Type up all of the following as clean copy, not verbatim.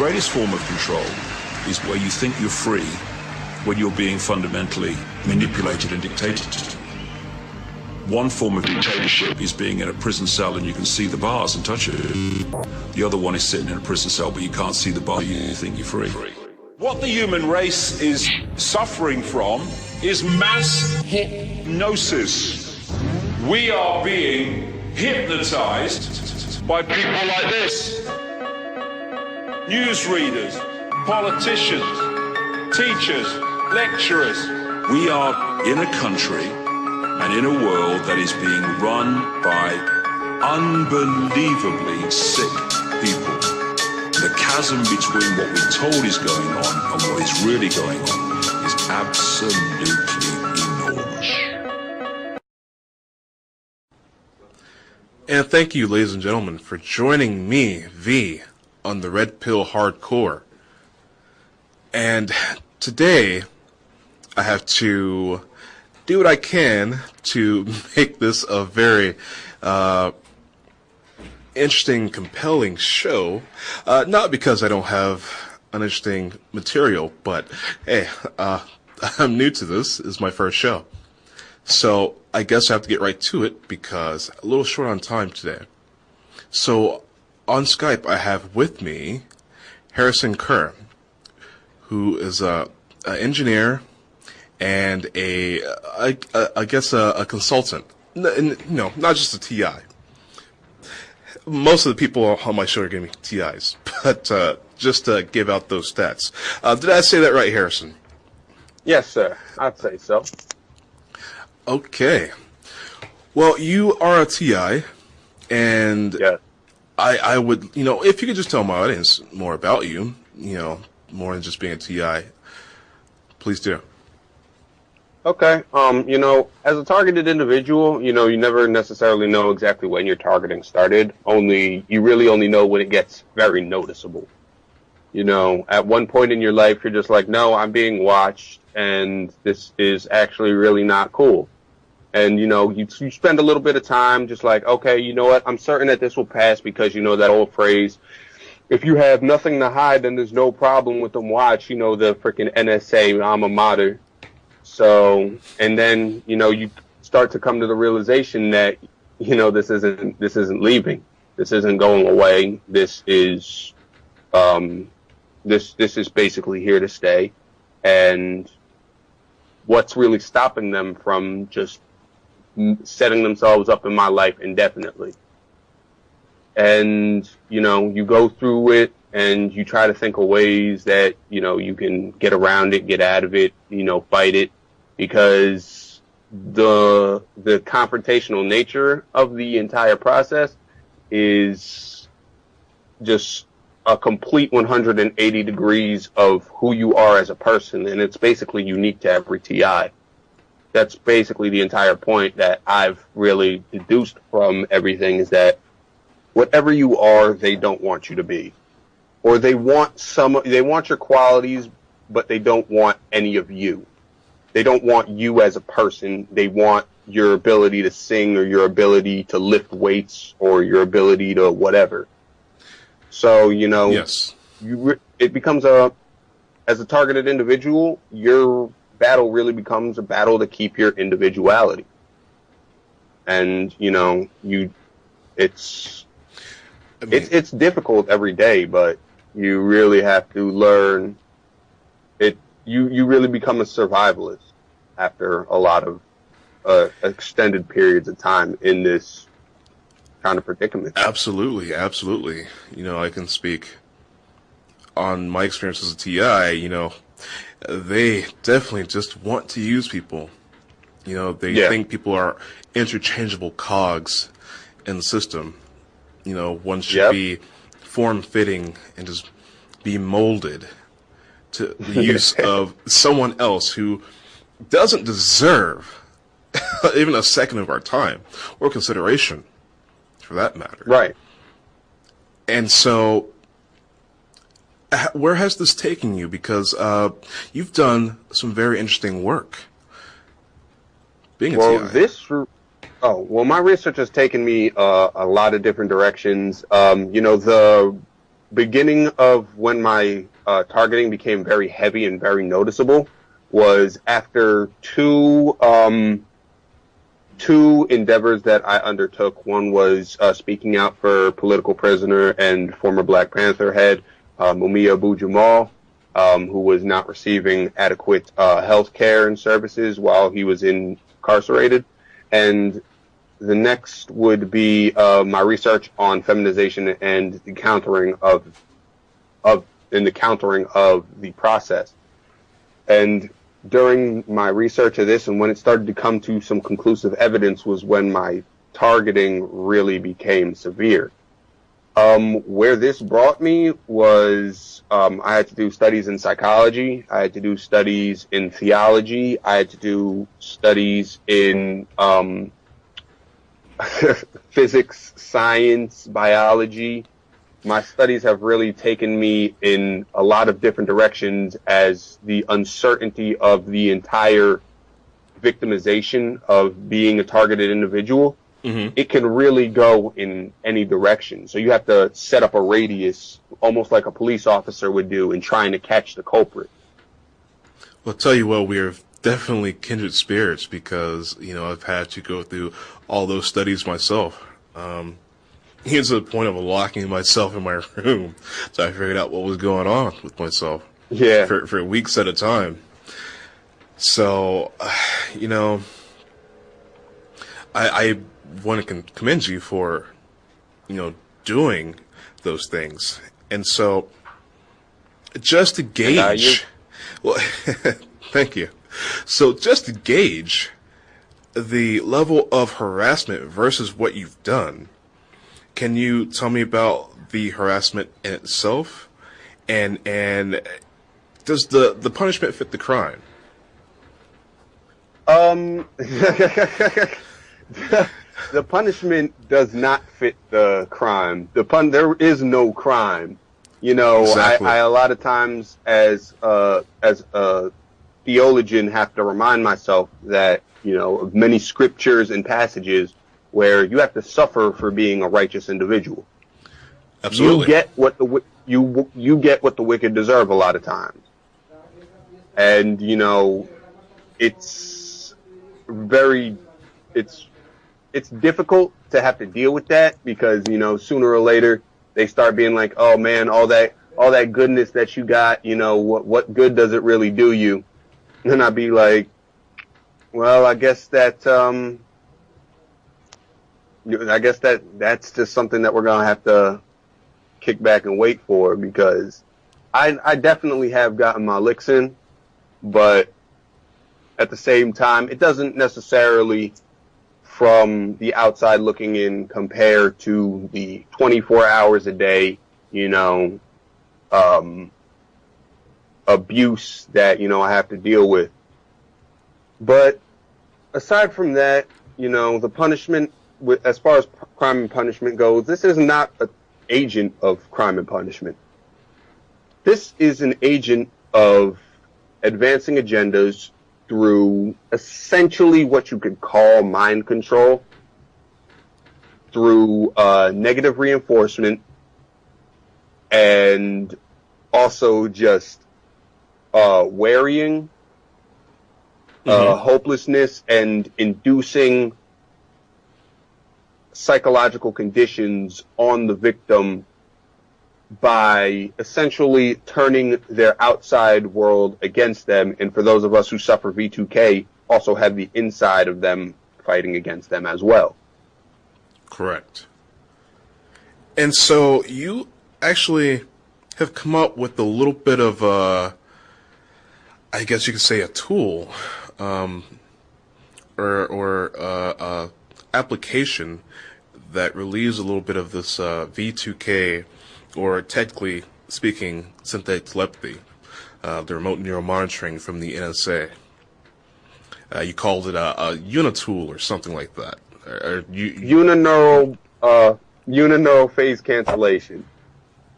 greatest form of control is where you think you're free when you're being fundamentally manipulated and dictated. One form of dictatorship is being in a prison cell and you can see the bars and touch it. The other one is sitting in a prison cell but you can't see the bar, you think you're free. What the human race is suffering from is mass hypnosis. We are being hypnotized by people like this. Newsreaders, politicians, teachers, lecturers. We are in a country and in a world that is being run by unbelievably sick people. The chasm between what we're told is going on and what is really going on is absolutely enormous. And thank you, ladies and gentlemen, for joining me, V, on the Red Pill Hardcore. And today, I have to do what I can to make this a very interesting, compelling show. Not because I don't have uninteresting material, but hey, I'm new to this. This is my first show. So I guess I have to get right to it because a little short on time today. So on Skype, I have with me Harrison Kerr, who is an engineer and I guess a consultant. No, not just a TI. Most of the people on my show are giving me TIs, but just to give out those stats. Did I say that right, Harrison? Yes, sir. I'd say so. Okay. Well, you are a TI, and yes. I would, if you could just tell my audience more about you, more than just being a TI, please do. Okay. As a targeted individual, you never necessarily know exactly when your targeting started. You really only know when it gets very noticeable. At one point in your life, you're just like, no, I'm being watched, and this is actually really not cool. And, you spend a little bit of time just like, okay, you know what? I'm certain that this will pass because that old phrase, if you have nothing to hide, then there's no problem with them watch, the freaking NSA alma mater. So, and then, you start to come to the realization that, this isn't leaving. This isn't going away. This is, this is basically here to stay. And what's really stopping them from just setting themselves up in my life indefinitely? And, you go through it and you try to think of ways that, you can get around it, get out of it, fight it, because the confrontational nature of the entire process is just a complete 180 degrees of who you are as a person, and it's basically unique to every TI. That's basically the entire point that I've really deduced from everything, is that whatever you are, they don't want you to be. Or they want your qualities, but they don't want any of you. They don't want you as a person. They want your ability to sing or your ability to lift weights or your ability to whatever. So, yes. It becomes as a targeted individual, your battle really becomes a battle to keep your individuality. And, it's difficult every day, but you really have to learn it. You really become a survivalist after a lot of extended periods of time in this kind of predicament. Absolutely. I can speak on my experience as a TI. They definitely just want to use people. They think people are interchangeable cogs in the system. One should be form-fitting and just be molded to the use of someone else who doesn't deserve even a second of our time or consideration, for that matter. Right. And so, where has this taken you? Because you've done some very interesting work being a TI. My research has taken me a lot of different directions. beginning of when my targeting became very heavy and very noticeable was after two endeavors that I undertook. One was speaking out for political prisoner and former Black Panther head Mumia Abu-Jamal, who was not receiving adequate health care and services while he was incarcerated. And the next would be my research on feminization and the countering of the process. And during my research of this, and when it started to come to some conclusive evidence, was when my targeting really became severe. Where this brought me was I had to do studies in psychology, I had to do studies in theology, I had to do studies in physics, science, biology. My studies have really taken me in a lot of different directions, as the uncertainty of the entire victimization of being a targeted individual, it can really go in any direction. So you have to set up a radius, almost like a police officer would do in trying to catch the culprit. Well, I'll tell you what, we are definitely kindred spirits, because, you know, I've had to go through all those studies myself. Here's the point of locking myself in my room, so I figured out what was going on with myself. Yeah. For weeks at a time. So, you know, I want to commend you for, you know, doing those things. And so, just to gauge, well, thank you. So, just to gauge the level of harassment versus what you've done, can you tell me about the harassment in itself, and does the punishment fit the crime? The punishment does not fit the crime. There is no crime. You know, exactly. I a lot of times as a theologian have to remind myself that, you know, of many scriptures and passages where you have to suffer for being a righteous individual. Absolutely. You get what you get what the wicked deserve a lot of times. And, you know, it's difficult to have to deal with that, because, you know, sooner or later they start being like, oh man, all that goodness that you got, you know, what good does it really do you? And then I'd be like, well, I guess that's just something that we're gonna have to kick back and wait for, because I definitely have gotten my licks in, but at the same time, it doesn't necessarily, from the outside looking in, compare to the 24 hours a day, you know, abuse that, you know, I have to deal with. But aside from that, you know, the punishment, as far as crime and punishment goes, this is not an agent of crime and punishment. This is an agent of advancing agendas through essentially what you could call mind control, through negative reinforcement, and also just worrying, hopelessness, and inducing psychological conditions on the victim by essentially turning their outside world against them. And for those of us who suffer V2K, also have the inside of them fighting against them as well. Correct. And so you actually have come up with a little bit of I guess you could say a tool, or application that relieves a little bit of this V2K, or technically speaking, synthetic telepathy, the remote neural monitoring from the NSA. You called it a unitool or something like that. Unineural phase cancellation.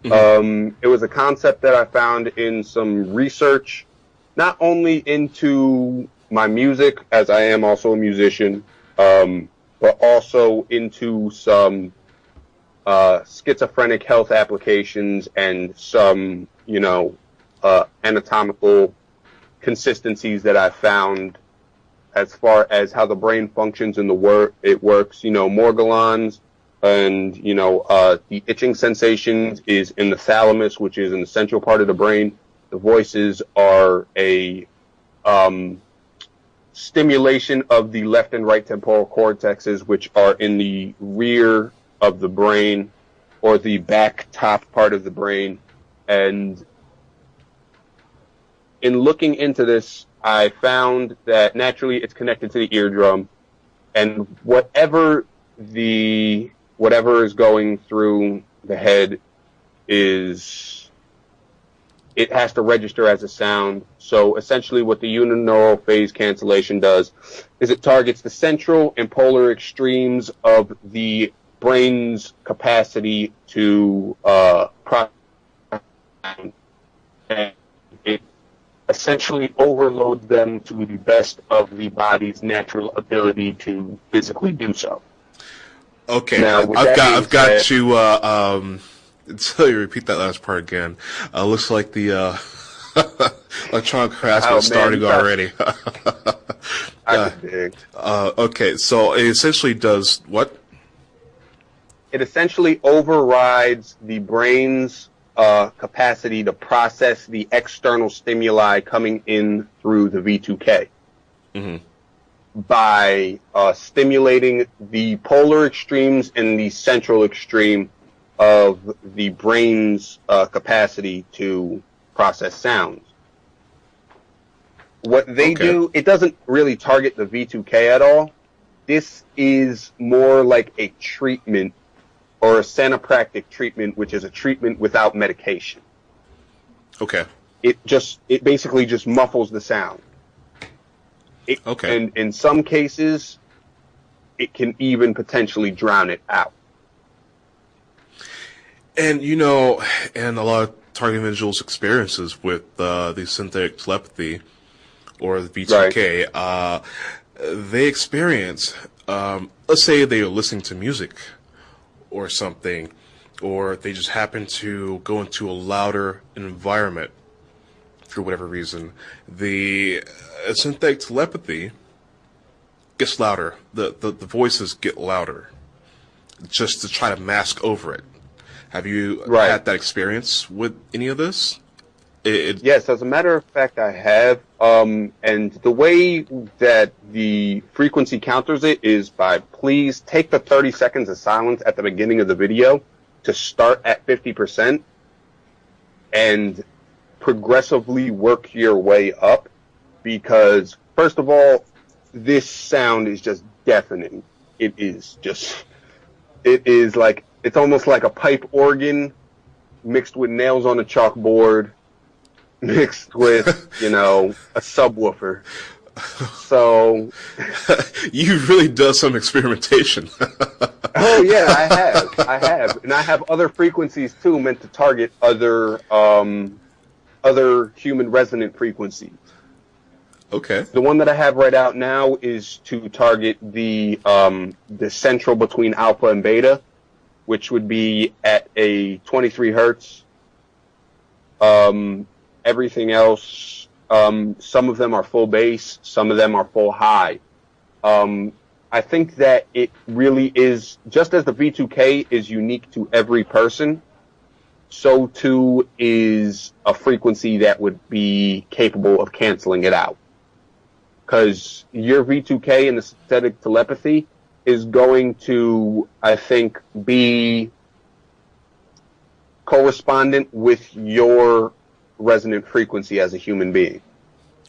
It was a concept that I found in some research, not only into my music, as I am also a musician, but also into some schizophrenic health applications and some, anatomical consistencies that I found as far as how the brain functions and it works. Morgellons and, the itching sensations is in the thalamus, which is in the central part of the brain. The voices are a stimulation of the left and right temporal cortexes, which are in the rear of the brain, or the back top part of the brain. And in looking into this, I found that naturally it's connected to the eardrum, and whatever is going through the head it has to register as a sound. So essentially what the unineural phase cancellation does is it targets the central and polar extremes of the brain's capacity to process, and it essentially overloads them to the best of the body's natural ability to physically do so. Okay, now, I've got to until you repeat that last part again. Looks like the electronic harassment is starting already. Okay, so it essentially does what? It essentially overrides the brain's capacity to process the external stimuli coming in through the V2K. Mm-hmm. By stimulating the polar extremes and the central extreme of the brain's capacity to process sounds. What they do, it doesn't really target the V2K at all. This is more like a treatment, or a sanopractic treatment, which is a treatment without medication. Okay. It basically just muffles the sound. And in some cases, it can even potentially drown it out. And, and a lot of target individuals' experiences with the synthetic telepathy or the V2K, right. They experience, let's say they are listening to music or something, or they just happen to go into a louder environment for whatever reason. The synthetic telepathy gets louder. The voices get louder just to try to mask over it. Have you had that experience with any of this? Yes, as a matter of fact, I have. And the way that the frequency counters it is by please take the 30 seconds of silence at the beginning of the video to start at 50% and progressively work your way up. Because, first of all, this sound is just deafening. It's almost like a pipe organ mixed with nails on a chalkboard, mixed with, a subwoofer. So you've really done some experimentation. Oh yeah, I have. And I have other frequencies too meant to target other human resonant frequencies. Okay. The one that I have right out now is to target the central between alpha and beta, which would be at a 23 hertz. Everything else, some of them are full bass, some of them are full high. I think that it really is, just as the V2K is unique to every person, so too is a frequency that would be capable of canceling it out. Because your V2K in the synthetic telepathy is going to, I think, be correspondent with your resonant frequency as a human being.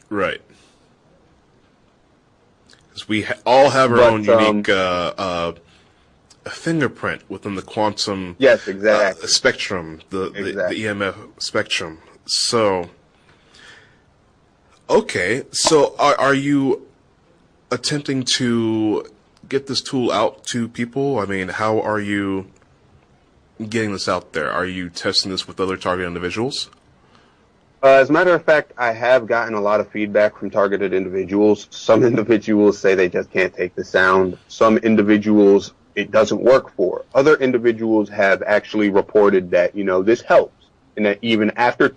Right. Because we all have our own unique fingerprint within the quantum spectrum, the EMF spectrum. So, okay. So are you attempting to get this tool out to people? I mean, how are you getting this out there? Are you testing this with other target individuals? As a matter of fact, I have gotten a lot of feedback from targeted individuals. Some individuals say they just can't take the sound. Some individuals it doesn't work for. Other individuals have actually reported that, this helps, and that even after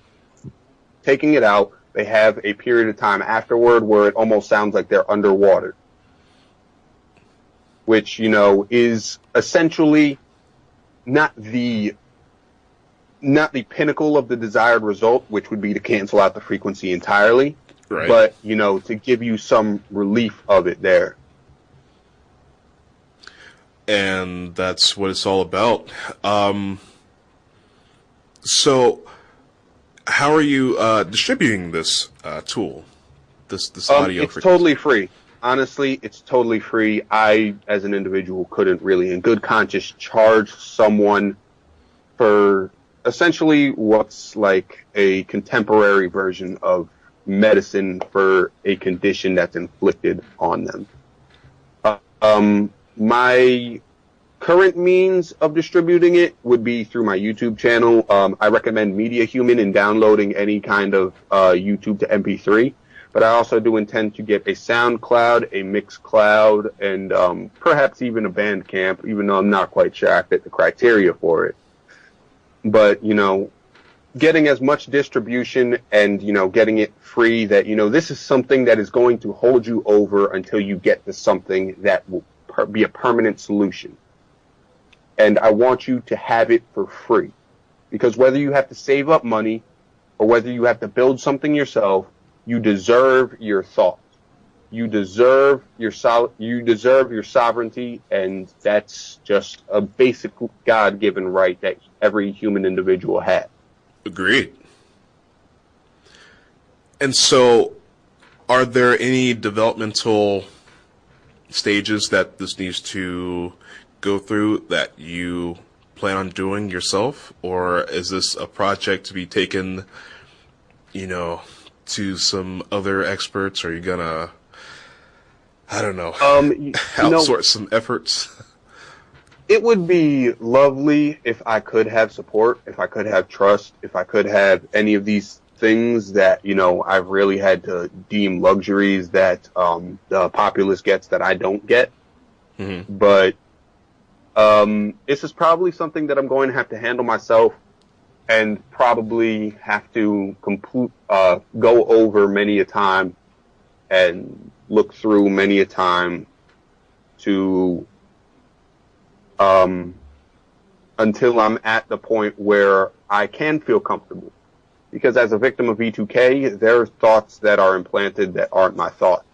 taking it out, they have a period of time afterward where it almost sounds like they're underwater, which, is essentially not the pinnacle of the desired result, which would be to cancel out the frequency entirely, right. But, to give you some relief of it there. And that's what it's all about. So, how are you distributing this tool, this audio? It's totally free. Honestly, it's totally free. I, as an individual, couldn't really, in good conscience, charge someone for essentially what's like a contemporary version of medicine for a condition that's inflicted on them. My current means of distributing it would be through my YouTube channel. I recommend Media Human in downloading any kind of YouTube to MP3, but I also do intend to get a SoundCloud, a Mixcloud, and perhaps even a Bandcamp, even though I'm not quite sure I fit the criteria for it. But, getting as much distribution and, getting it free that, this is something that is going to hold you over until you get to something that will be a permanent solution. And I want you to have it for free. Because whether you have to save up money or whether you have to build something yourself, you deserve your thoughts. You deserve your sovereignty, and that's just a basic God-given right that every human individual has. Agreed. And so, are there any developmental stages that this needs to go through that you plan on doing yourself, or is this a project to be taken, to some other experts? Or are you gonna, I don't know, outsource some efforts? It would be lovely if I could have support, if I could have trust, if I could have any of these things that, I've really had to deem luxuries that the populace gets that I don't get. Mm-hmm. But this is probably something that I'm going to have to handle myself and probably have to go over many a time and look through many a time to until I'm at the point where I can feel comfortable. Because as a victim of V2K, there are thoughts that are implanted that aren't my thoughts.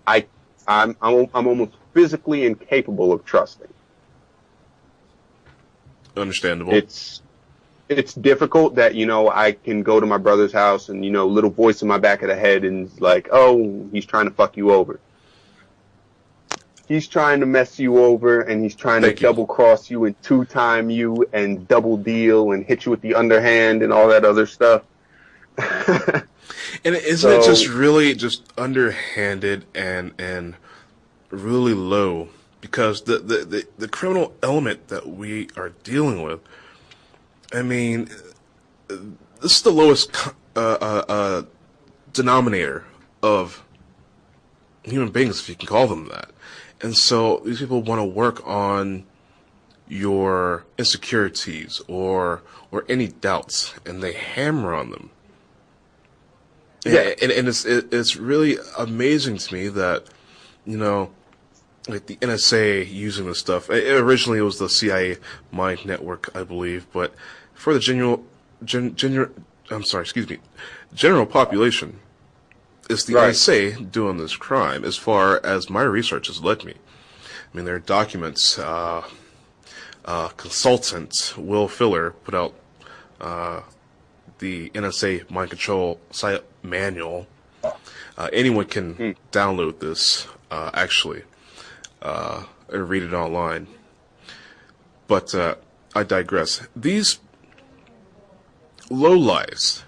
I'm almost physically incapable of trusting. Understandable. It's difficult that, I can go to my brother's house and, little voice in my back of the head and it's like, oh, he's trying to fuck you over. He's trying to mess you over, and he's trying to double cross you and two-time you and double deal and hit you with the underhand and all that other stuff. And isn't it just really just underhanded and really low? Because the criminal element that we are dealing with, I mean, this is the lowest denominator of human beings, if you can call them that. And so these people want to work on your insecurities or any doubts, and they hammer on them. Yeah. And it's really amazing to me that, like the NSA using this stuff. Originally it was the CIA Mind Network, I believe, but for the general population, it's the NSA doing this crime, as far as my research has led me. I mean, there are documents. Consultant Will Filler put out the NSA Mind Control Site Manual. Anyone can download this, actually, or read it online. But I digress. These lowlives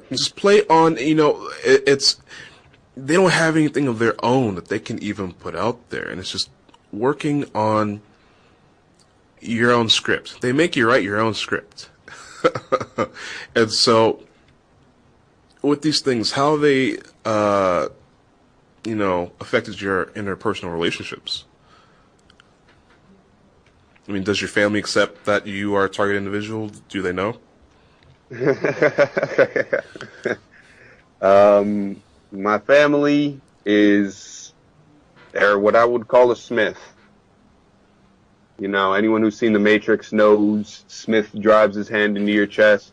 just play on, it's, they don't have anything of their own that they can even put out there, and it's just working on your own script. They make you write your own script. And so with these things, how they affected your interpersonal relationships? I mean, does your family accept that you are a target individual? Do they know? My family they're what I would call a Smith. You know, anyone who's seen The Matrix knows Smith drives his hand into your chest.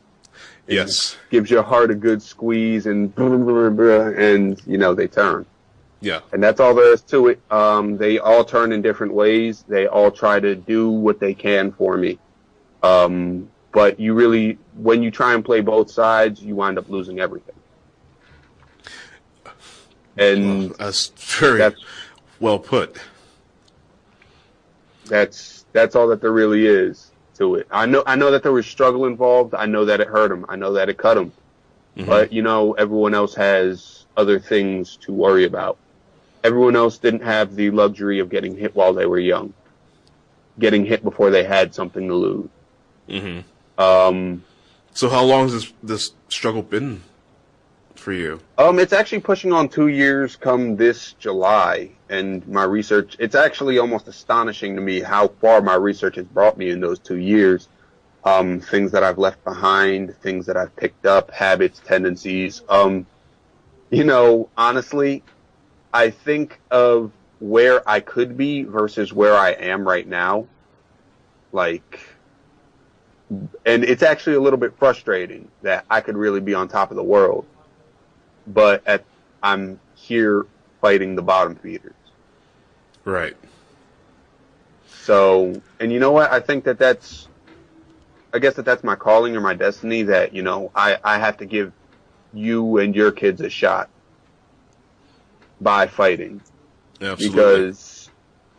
Yes. Gives your heart a good squeeze and you know, they turn. Yeah. And that's all there is to it. They all turn in different ways. They all try to do what they can for me. But when you try and play both sides, you wind up losing everything. And that's very well put. That's all that there really is to it. I know that there was struggle involved. I know that it hurt him. I know that it cut him. Mm-hmm. But, you know, everyone else has other things to worry about. Everyone else didn't have the luxury of getting hit while they were young. Getting hit before they had something to lose. Mm-hmm. So how long has this struggle been for you? It's actually pushing on 2 years come this July. And my research, it's actually almost astonishing to me how far my research has brought me in those 2 years. Things that I've left behind, things that I've picked up, habits, tendencies. You know, honestly, I think of where I could be versus where I am right now. Like, and it's actually a little bit frustrating that I could really be on top of the world. But I'm here fighting the bottom feeders. Right. So, and you know what? I think that's my calling or my destiny, that, you know, I have to give you and your kids a shot by fighting. Absolutely. Because,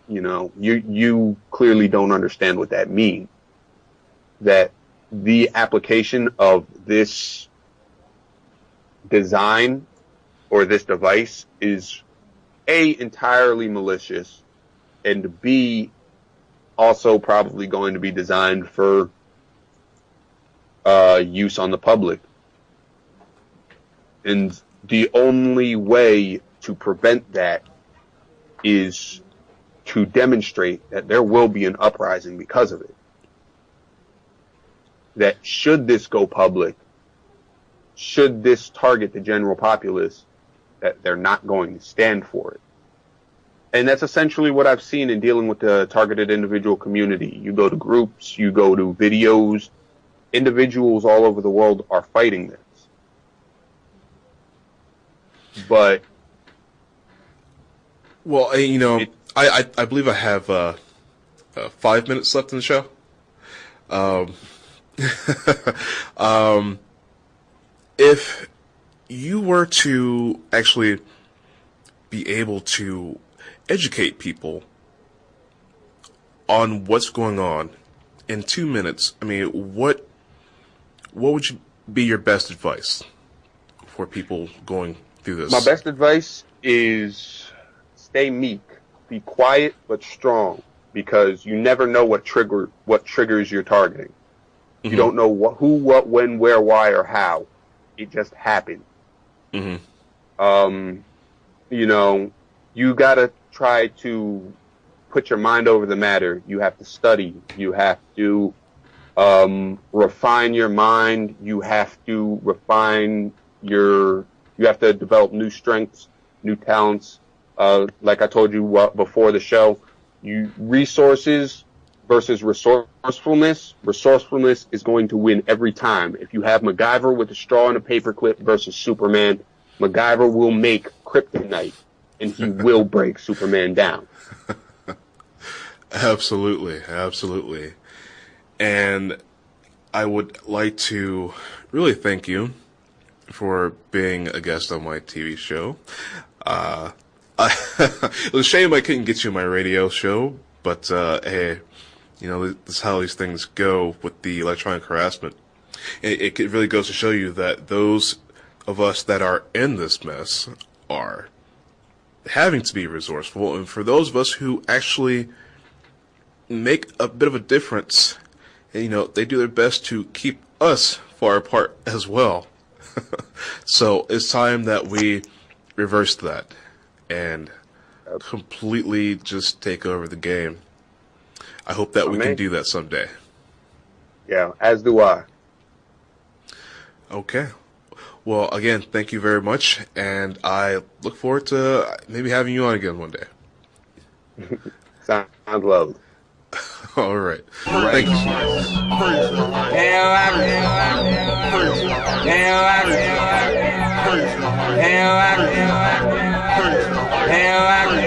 you know, you clearly don't understand what that means. That the application of this design or this device is A, entirely malicious, and B, also probably going to be designed for use on the public. And the only way to prevent that is to demonstrate that there will be an uprising because of it. That should this go public, should this target the general populace, that they're not going to stand for it. And that's essentially what I've seen in dealing with the targeted individual community. You go to groups, you go to videos, individuals all over the world are fighting this. But, well, you know, I believe I have 5 minutes left in the show. If you were to actually be able to educate people on what's going on in 2 minutes, I mean, what would be your best advice for people going through this? My best advice is stay meek, be quiet but strong, because you never know what triggers you're targeting. Mm-hmm. You don't know who, what, when, where, why, or how. It just happened. Mm-hmm. You know, you gotta try to put your mind over the matter. You have to study. You have to refine your mind. You have to you have to develop new strengths, new talents. Like I told you before the show, resources versus resourcefulness. Resourcefulness is going to win every time. If you have MacGyver with a straw and a paperclip versus Superman, MacGyver will make kryptonite, and he will break Superman down. Absolutely, absolutely. And I would like to really thank you for being a guest on my TV show. It was a shame I couldn't get you on my radio show, but hey, you know, this is how these things go with the electronic harassment. It really goes to show you that those of us that are in this mess are having to be resourceful, and for those of us who actually make a bit of a difference, and, you know, they do their best to keep us far apart as well. So it's time that we reverse that and completely just take over the game. I hope that we can do that someday. Yeah, as do I. Okay. Well, again, thank you very much, and I look forward to maybe having you on again one day. Sounds lovely. All right. Thank you.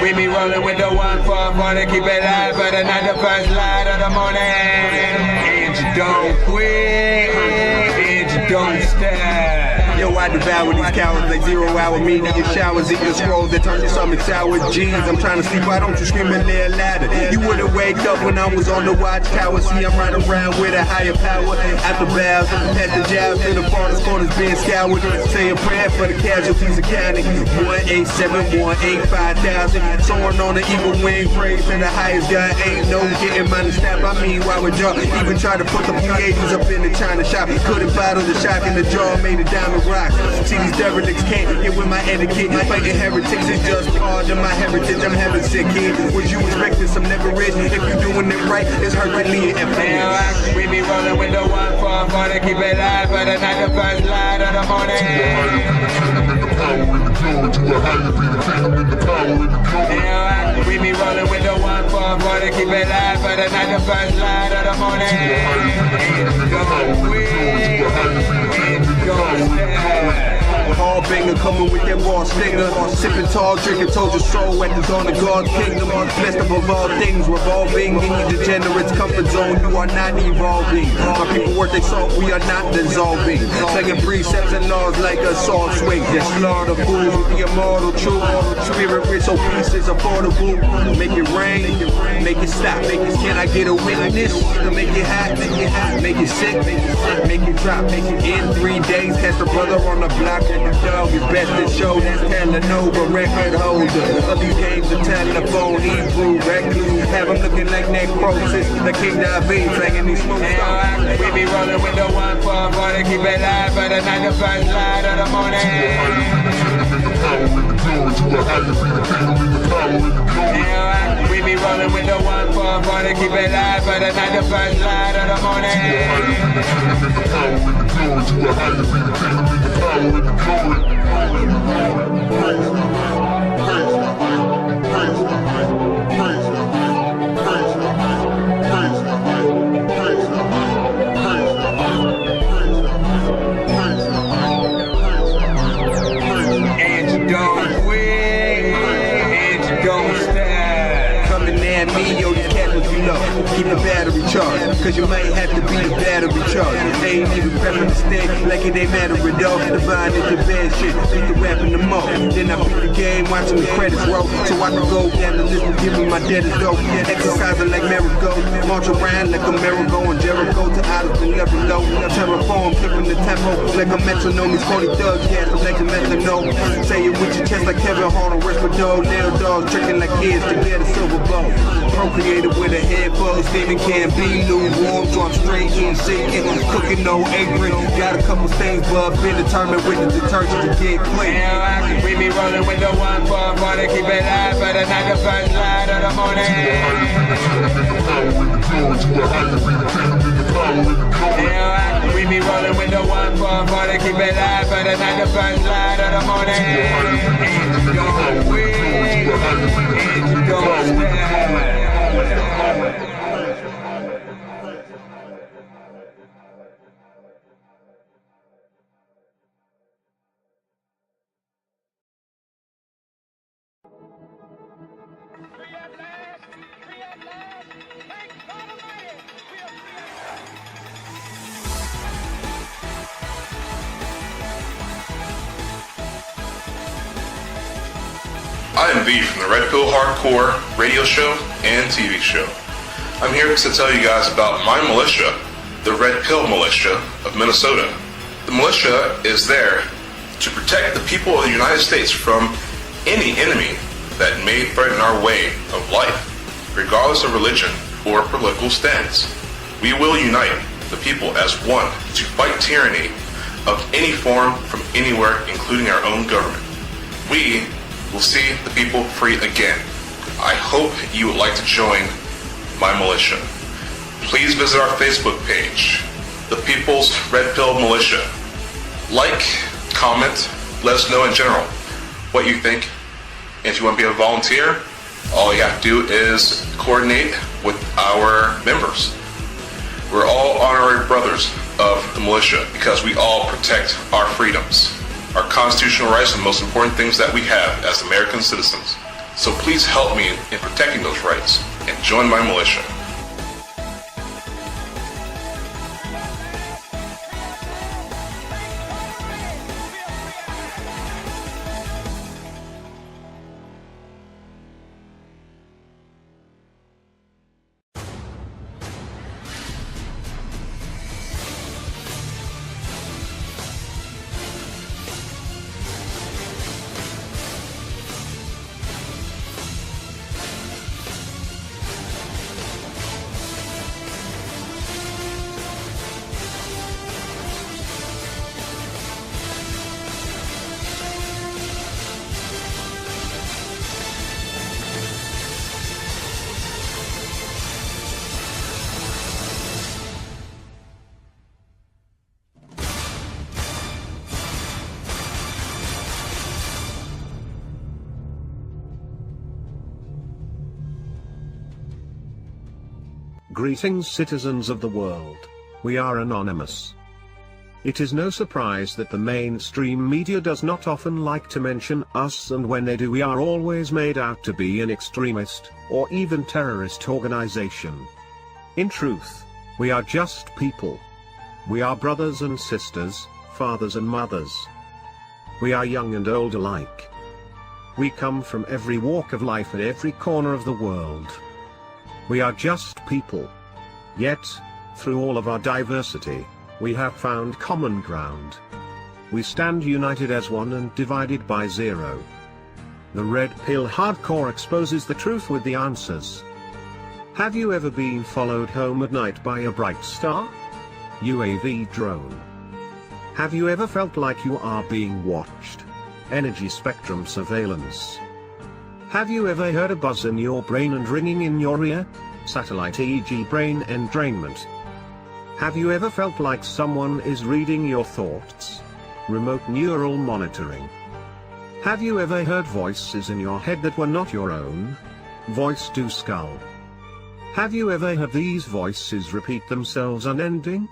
We be rolling with the 144 to keep it live for the night, the first light of the morning. And you don't quit, and you don't stop. Yo, I devour these cowards like 0 hour media showers, eat your scrolls that turn your stomach sour. Jeans, I'm trying to sleep, why don't you scream a little louder? You would've waked up when I was on the watchtower. See, I'm right around with a higher power. After bows, at the jobs to the farthest corners being scoured. Say a prayer for the casualties accounting. 1-871-85000. Soaring on the eagle wing, praise to the highest God. Ain't no getting money snap. I mean, why would y'all even try to put the P80s up in the China shop? Couldn't bottle the shock in the jaw, made a diamond rock. See, these derelicts can't get with my etiquette. Fighting heretics is just part of my heritage. I'm heaven sick, kid. Was you expecting some never rich? If you doing it right, it's Herculean and we be rolling with the 144 to keep it live for the night, the first light of the morning. We be rolling with the 144 to keep it live for the night, the first light of the morning. Hall banger coming with that raw stinger. Sipping tall, drinking, told your soul at the dawn of God's kingdom. Blessed above all things, revolving in your degenerate's comfort zone. You are not evolving. My people worth their salt, we are not dissolving. Singing precepts and laws like a sword swing. That slaughter fools with the immortal truth. Spirit rich, so peace is affordable. Make it rain, make it stop. Can I get a witness to make it hot, make it sick, make it drop, make it in 3 days. Catch the brother on the block. The dog is best to show. That's Telenova record holder. Of these games, the telephone, Hebrew, recluse. Have them looking like necrosis. The King David slanging these smoke stones. We be rolling with the 144 to keep it live for the night, the first light of the morning. We be rolling with the 144 to keep it live for the night, the first light of the And you don't quit, and you don't stop. Coming at me, yo, these cats what you know. Keep the battery charged, cause you might have to be the battery charged. They ain't even prepping the stick like it ain't matter at all. Divine is the bad shit, beat the rap in the mall. Then I beat the game, watching the credits roll, so I can go down the list and give me my debtors dough. Exercising like merry-go, march around like a merry-go and Jericho to out of the level low. Terraform, keeping the tempo like a metronome. These 40 thugs, yeah, so like a metronome. Say it with your chest like Kevin Hart on Respirado. Nail dogs tricking like kids to get a silver bowl. Procreated with a head full of Stephen can be lukewarm, so I'm straight in shaking, cooking no apron. Got a couple stains, but been determined with the detergent to get clean. We be rolling with the 144 to keep it live for the night, the first light of the morning. We be rolling with the 144 to keep it live for the night, the first light of the morning. And you don't quit, and you don't stop. I am V from the Red Pill Hardcore radio show and TV show. I'm here to tell you guys about my militia, the Red Pill Militia of Minnesota. The militia is there to protect the people of the United States from any enemy that may threaten our way of life, regardless of religion or political stance. We will unite the people as one to fight tyranny of any form from anywhere, including our own government. We will see the people free again. I hope you would like to join my militia. Please visit our Facebook page, The People's Red Pill Militia. Like, comment, let us know in general what you think. And if you want to be a volunteer, all you have to do is coordinate with our members. We're all honorary brothers of the militia because we all protect our freedoms, our constitutional rights, and the most important things that we have as American citizens. So please help me in protecting those rights and join my militia. Greetings, citizens of the world. We are anonymous. It is no surprise that the mainstream media does not often like to mention us, and when they do, we are always made out to be an extremist, or even terrorist organization. In truth, we are just people. We are brothers and sisters, fathers and mothers. We are young and old alike. We come from every walk of life and every corner of the world. We are just people. Yet, through all of our diversity, we have found common ground. We stand united as one and divided by zero. The Red Pill Hardcore exposes the truth with the answers. Have you ever been followed home at night by a bright star? UAV drone. Have you ever felt like you are being watched? Energy spectrum surveillance. Have you ever heard a buzz in your brain and ringing in your ear? Satellite EEG brain entrainment. Have you ever felt like someone is reading your thoughts? Remote neural monitoring. Have you ever heard voices in your head that were not your own? Voice to skull. Have you ever heard these voices repeat themselves unending?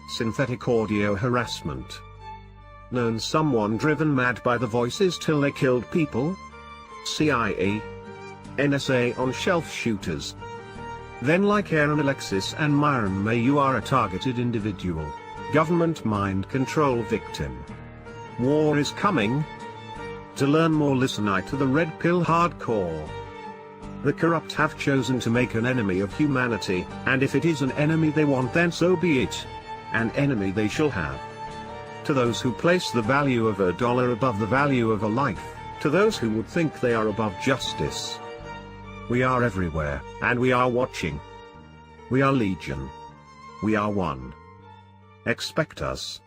Synthetic audio harassment. Known someone driven mad by the voices till they killed people? CIA, NSA on shelf shooters. Then, like Aaron, Alexis and Myron May, you are a targeted individual, government mind control victim. War is coming. To learn more, listen to the Red Pill Hardcore. The corrupt have chosen to make an enemy of humanity, and if it is an enemy they want, then so be it. An enemy they shall have. To those who place the value of $1 above the value of a life, to those who would think they are above justice. We are everywhere, and we are watching. We are legion. We are one. Expect us.